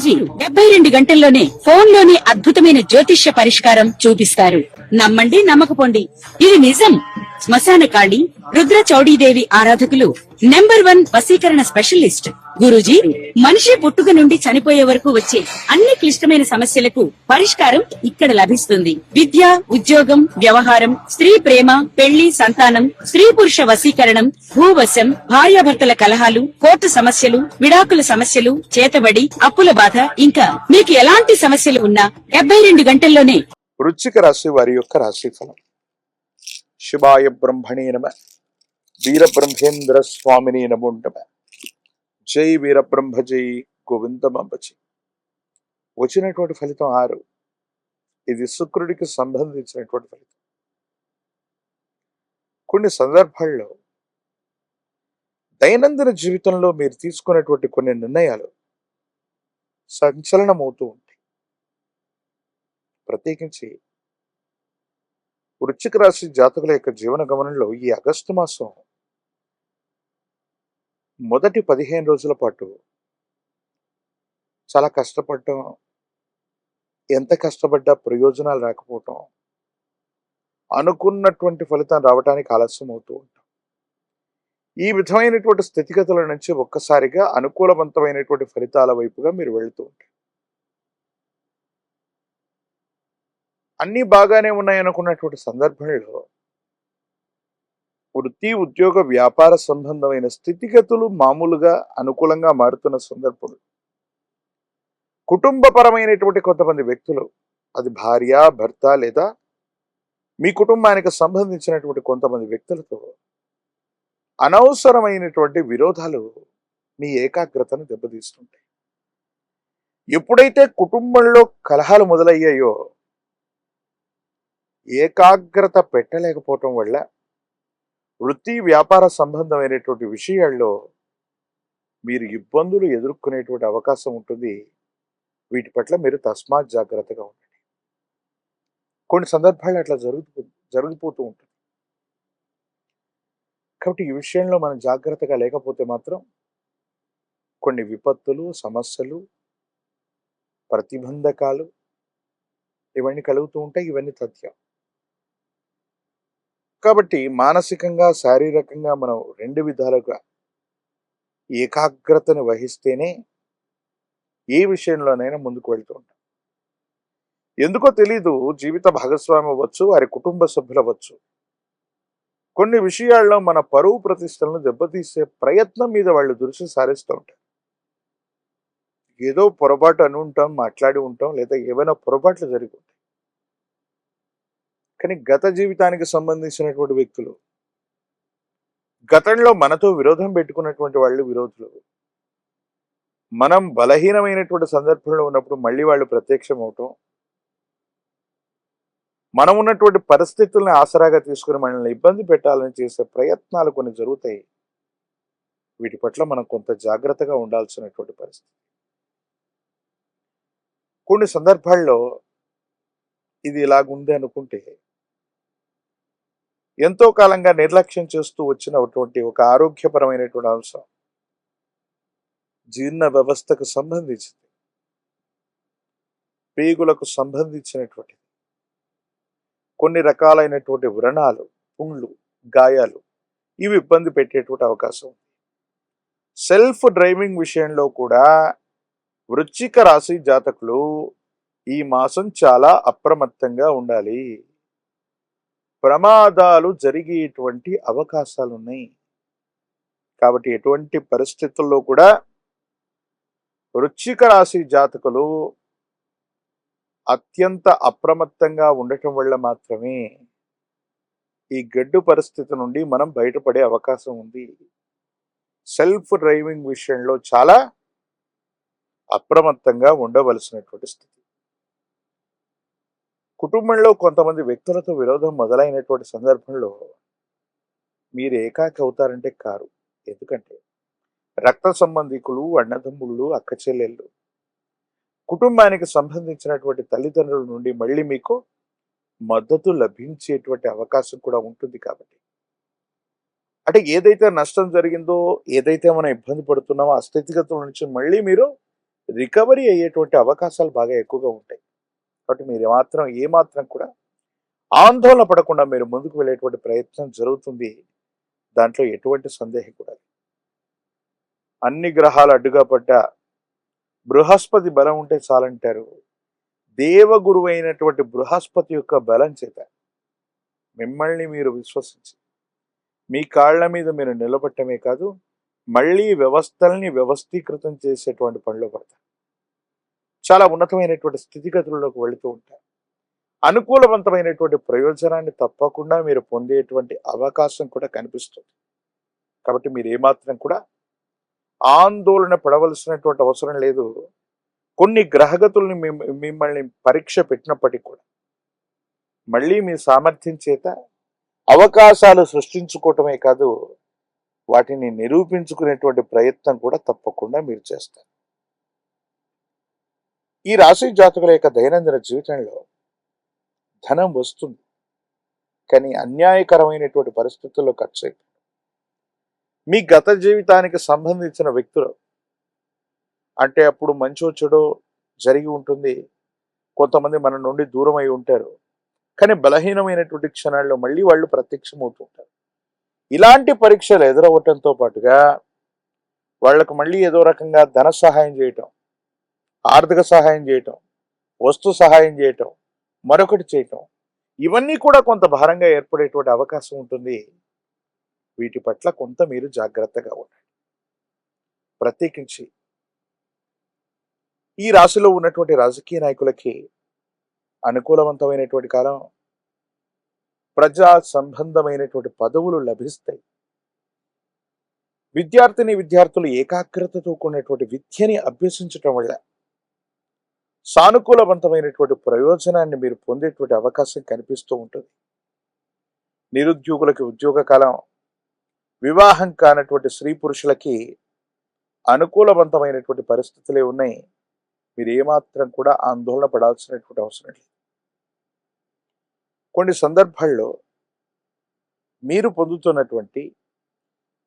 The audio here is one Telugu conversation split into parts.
గురూజీ 72 గంటల్లోనే ఫోన్ లోనే అద్భుతమైన జ్యోతిష్య పరిష్కారం చూపిస్తారు. నమ్మండి, నమ్మకపోండి, ఇది నిజం. శ్మశాన కాళి రుద్ర చౌడీదేవి ఆరాధకులు నంబర్ 1 వశీకరణ స్పెషలిస్ట్ గురూజీ. మనిషి పుట్టుక నుండి చనిపోయే వరకు వచ్చే అన్ని క్లిష్టమైన సమస్యలకు పరిష్కారం ఇక్కడ లభిస్తుంది. విద్య, ఉద్యోగం, వ్యవహారం, స్త్రీ ప్రేమ, పెళ్లి, సంతానం, స్త్రీ పురుష వశీకరణం, భూవశం, భార్యాభర్తల కలహాలు, కోర్టు సమస్యలు, విడాకుల సమస్యలు, చేతబడి, అప్పుల బాధ, ఇంకా మీకు ఎలాంటి సమస్యలు ఉన్నా 72 గంటల్లోనే. వృశ్చిక రాశి వారి యొక్క రాశి ఫలం. శివాయ బ్రహ్మణే నమ. వీరబ్రహ్మేంద్ర స్వామిని నమో నమ. జై వీరబ్రహ్మ, జై గోవిందమంబచి. వచ్చినటువంటి ఫలితం 6. ఇది శుక్రుడికి సంబంధించినటువంటి ఫలితం. కొన్ని సందర్భాల్లో దైనందిన జీవితంలో మీరు తీసుకున్నటువంటి కొన్ని నిర్ణయాలు సంచలనమవుతూ ఉంటాయి. ప్రత్యేకించి వృశ్చిక రాశి జాతకుల యొక్క జీవన గమనంలో ఈ ఆగస్టు మాసం మొదటి 15 రోజుల పాటు చాలా కష్టపడటం, ఎంత కష్టపడ్డా ప్రయోజనాలు రాకపోవటం, అనుకున్నటువంటి ఫలితం రావడానికి ఆలస్యం అవుతూ ఉంటాం. ఈ విధమైనటువంటి స్థితిగతుల నుంచి ఒక్కసారిగా అనుకూలవంతమైనటువంటి ఫలితాల వైపుగా మీరు వెళుతూ ఉంటారు. అన్ని బాగానే ఉన్నాయనుకున్నటువంటి సందర్భంలో వృత్తి, ఉద్యోగ, వ్యాపార సంబంధమైన స్థితిగతులు మామూలుగా అనుకూలంగా మారుతున్న సందర్భంలో కుటుంబపరమైనటువంటి కొంతమంది వ్యక్తులు, అది భార్య, భర్త లేదా మీ కుటుంబానికి సంబంధించినటువంటి కొంతమంది వ్యక్తులతో అనవసరమైనటువంటి విరోధాలు మీ ఏకాగ్రతను దెబ్బతీస్తుంటాయి. ఎప్పుడైతే కుటుంబంలో కలహాలు మొదలయ్యాయో ఏకాగ్రత పెట్టలేకపోవటం వల్ల వృత్తి, వ్యాపార సంబంధమైనటువంటి విషయాల్లో మీరు ఇబ్బందులు ఎదుర్కొనేటువంటి అవకాశం ఉంటుంది. వీటి పట్ల మీరు తస్మాత్ జాగ్రత్తగా ఉండండి. కొన్ని సందర్భాలు అట్లా జరిగిపోతూ ఉంటుంది. కాబట్టి ఈ విషయంలో మనం జాగ్రత్తగా లేకపోతే మాత్రం కొన్ని విపత్తులు, సమస్యలు, ప్రతిబంధకాలు ఇవన్నీ కలుగుతూ ఉంటాయి. ఇవన్నీ తథ్యం. కాబట్టి మానసికంగా, శారీరకంగా మనం 2 విధాలుగా ఏకాగ్రతను వహిస్తేనే ఏ విషయంలోనైనా ముందుకు వెళ్తూ ఉంటాం. ఎందుకో తెలీదు, జీవిత భాగస్వామి అవ్వచ్చు, వారి కుటుంబ సభ్యులు అవ్వచ్చు, కొన్ని విషయాల్లో మన పరువు ప్రతిష్టలను దెబ్బతీసే ప్రయత్నం మీద వాళ్ళు దృష్టి సారిస్తూ ఉంటారు. ఏదో పొరపాటు అని ఉంటాం, మాట్లాడి ఉంటాం, లేదా ఏవైనా పొరపాట్లు జరిగి ఉంటాయి. కానీ గత జీవితానికి సంబంధించినటువంటి వ్యక్తులు, గతంలో మనతో విరోధం పెట్టుకున్నటువంటి వాళ్ళు విరోధులు, మనం బలహీనమైనటువంటి సందర్భంలో ఉన్నప్పుడు మళ్ళీ వాళ్ళు ప్రత్యక్షం అవటం, మనం ఉన్నటువంటి పరిస్థితుల్ని ఆసరాగా తీసుకుని మనల్ని ఇబ్బంది పెట్టాలని చేసే ప్రయత్నాలు కొన్ని జరుగుతాయి. వీటి పట్ల మనం కొంత జాగ్రత్తగా ఉండాల్సినటువంటి పరిస్థితి. కొన్ని సందర్భాల్లో ఇది ఇలాగుంది అనుకుంటే ఎంతో కాలంగా నిర్లక్ష్యం చేస్తూ వచ్చినటువంటి ఒక ఆరోగ్యపరమైనటువంటి అంశం, జీర్ణ వ్యవస్థకు సంబంధించింది, పేగులకు సంబంధించినటువంటి కొన్ని రకాలైనటువంటి వ్రణాలు, పుండ్లు, గాయాలు ఇవి ఇబ్బంది పెట్టేటువంటి అవకాశం ఉంది. సెల్ఫ్ డ్రైవింగ్ విషయంలో కూడా వృశ్చిక రాశి జాతకులు ఈ మాసం చాలా అప్రమత్తంగా ఉండాలి. ప్రమాదాలు జరిగేటువంటి అవకాశాలు ఉన్నాయి. కాబట్టి ఎటువంటి పరిస్థితుల్లో కూడా వృశ్చిక రాశి జాతకులు అత్యంత అప్రమత్తంగా ఉండటం వల్ల మాత్రమే ఈ గడ్డు పరిస్థితి నుండి మనం బయటపడే అవకాశం ఉంది. సెల్ఫ్ డ్రైవింగ్ విషయంలో చాలా అప్రమత్తంగా ఉండవలసినటువంటి స్థితి. కుటుంబంలో కొంతమంది వ్యక్తులతో విరోధం మొదలైనటువంటి సందర్భంలో మీరు ఏకాకి అవుతారంటే కారు. ఎందుకంటే రక్త సంబంధికులు, అన్నదమ్ముళ్ళు, అక్క చెల్లెళ్ళు, కుటుంబానికి సంబంధించినటువంటి తల్లిదండ్రుల నుండి మళ్ళీ మీకు మద్దతు లభించేటువంటి అవకాశం కూడా ఉంటుంది. కాబట్టి అంటే ఏదైతే నష్టం జరిగిందో, ఏదైతే మనం ఇబ్బంది పడుతున్నామో ఆ స్థితిగతుల నుంచి మళ్ళీ మీరు రికవరీ అయ్యేటువంటి అవకాశాలు బాగా ఎక్కువగా ఉంటాయి. కాబట్టి మీరు ఏమాత్రం కూడా ఆందోళన పడకుండా మీరు ముందుకు వెళ్ళేటువంటి ప్రయత్నం జరుగుతుంది. దాంట్లో ఎటువంటి సందేహం కూడా లేదు. అన్ని గ్రహాలు అడ్డుగా పడ్డ బృహస్పతి బలం ఉంటే చాలంటారు. దేవగురువు అయినటువంటి బృహస్పతి యొక్క బలం చేత మిమ్మల్ని మీరు విశ్వసించి మీ కాళ్ల మీద మీరు నిలబట్టమే కాదు, మళ్ళీ వ్యవస్థల్ని వ్యవస్థీకృతం చేసేటువంటి పనిలో పడతారు. చాలా ఉన్నతమైనటువంటి స్థితిగతుల్లోకి వెళుతూ ఉంటారు. అనుకూలవంతమైనటువంటి ప్రయోజనాన్ని తప్పకుండా మీరు పొందేటువంటి అవకాశం కూడా కనిపిస్తుంది. కాబట్టి మీరు ఏమాత్రం కూడా ఆందోళన పడవలసినటువంటి అవసరం లేదు. కొన్ని గ్రహగతుల్ని మిమ్మల్ని పరీక్ష పెట్టినప్పటికీ కూడా మళ్ళీ మీ సామర్థ్యం చేత అవకాశాలు సృష్టించుకోవటమే కాదు, వాటిని నిరూపించుకునేటువంటి ప్రయత్నం కూడా తప్పకుండా మీరు చేస్తారు. ఈ రాశి జాతకుల యొక్క దైనందిన జీవితంలో ధనం వస్తుంది, కానీ అన్యాయకరమైనటువంటి పరిస్థితుల్లో ఖర్చు అయిపోతుంది. మీ గత జీవితానికి సంబంధించిన వ్యక్తులు అంటే అప్పుడు మంచో చెడో జరిగి ఉంటుంది, కొంతమంది మన నుండి దూరం అయి ఉంటారు, కానీ బలహీనమైనటువంటి క్షణాల్లో మళ్ళీ వాళ్ళు ప్రత్యక్షమవుతుంటారు. ఇలాంటి పరీక్షలు ఎదురవ్వటంతో పాటుగా వాళ్లకు మళ్ళీ ఏదో రకంగా ధన సహాయం చేయటం, ఆర్థిక సహాయం చేయటం, వస్తు సహాయం చేయటం, మరొకటి చేయటం, ఇవన్నీ కూడా కొంత భారంగా ఏర్పడేటువంటి అవకాశం ఉంటుంది. వీటి పట్ల కొంత మీరు జాగ్రత్తగా ఉండండి. ప్రత్యేకించి ఈ రాశిలో ఉన్నటువంటి రాజకీయ నాయకులకి అనుకూలవంతమైనటువంటి కాలం. ప్రజా సంబంధమైనటువంటి పదవులు లభిస్తాయి. విద్యార్థులు ఏకాగ్రతతో కూడినటువంటి విద్యని అభ్యసించటం వల్ల సానుకూలవంతమైనటువంటి ప్రయోజనాన్ని మీరు పొందేటువంటి అవకాశం కనిపిస్తూ ఉంటుంది. నిరుద్యోగులకి ఉద్యోగ కాలం. వివాహం కానటువంటి స్త్రీ పురుషులకి అనుకూలవంతమైనటువంటి పరిస్థితులే ఉన్నాయి. మీరు ఏమాత్రం కూడా ఆందోళన పడాల్సినటువంటి అవసరం లేదు. కొన్ని సందర్భాల్లో మీరు పొందుతున్నటువంటి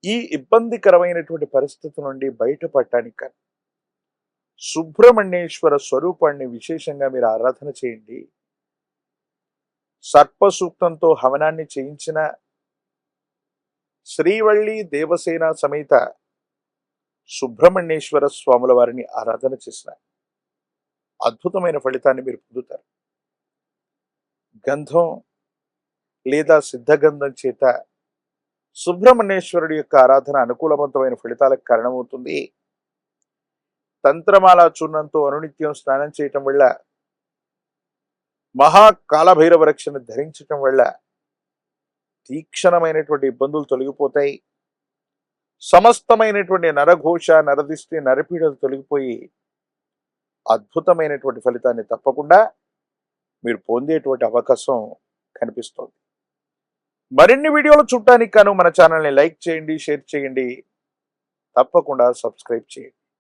ఈ ఇబ్బందికరమైనటువంటి పరిస్థితి నుండి బయటపడటానికి కానీ సుబ్రహ్మణ్యేశ్వర స్వరూపాన్ని విశేషంగా మీరు ఆరాధన చేయండి. సర్పసూక్తంతో హవనాన్ని చేయించిన శ్రీవల్లి దేవసేన సమేత సుబ్రహ్మణ్యేశ్వర స్వాముల వారిని ఆరాధన చేసిన అద్భుతమైన ఫలితాన్ని మీరు పొందుతారు. గంధం లేదా సిద్ధగంధం చేత సుబ్రహ్మణ్యేశ్వరుడి యొక్క ఆరాధన అనుకూలవంతమైన ఫలితాలకు కారణమవుతుంది. తంత్రమాల చూర్ణంతో అనునిత్యం స్నానం చేయటం వల్ల, మహాకాలభైరవ రక్షణ ధరించటం వల్ల తీక్షణమైనటువంటి ఇబ్బందులు తొలగిపోతాయి. సమస్తమైనటువంటి నరఘోష, నరదిష్టి, నరపీడలు తొలగిపోయి అద్భుతమైనటువంటి ఫలితాన్ని తప్పకుండా మీరు పొందేటువంటి అవకాశం కనిపిస్తోంది. మరిన్ని వీడియోలు చూడటానికి గాను మన ఛానల్ని లైక్ చేయండి, షేర్ చేయండి, తప్పకుండా సబ్స్క్రైబ్ చేయండి.